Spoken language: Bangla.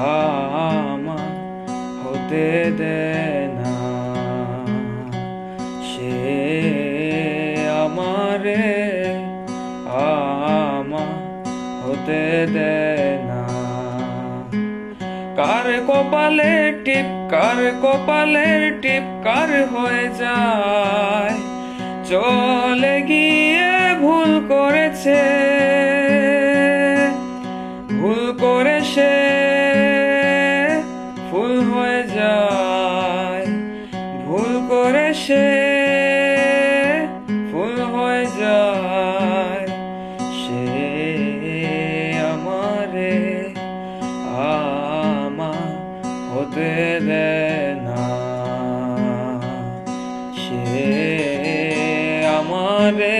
আমার হতে দেয় না। সে আমারে আমার হতে দেয় না। কার কপালের টিপ, কার কপালের টিপ কার হয়ে যায়, চলে গিয়ে ভুল করেছে, ভুল করে সে ফুল হয়ে যায়, ভুল করে সে ফুল হয়ে যায়। সে আমারে আমার হতে দেয় না। সে আমারে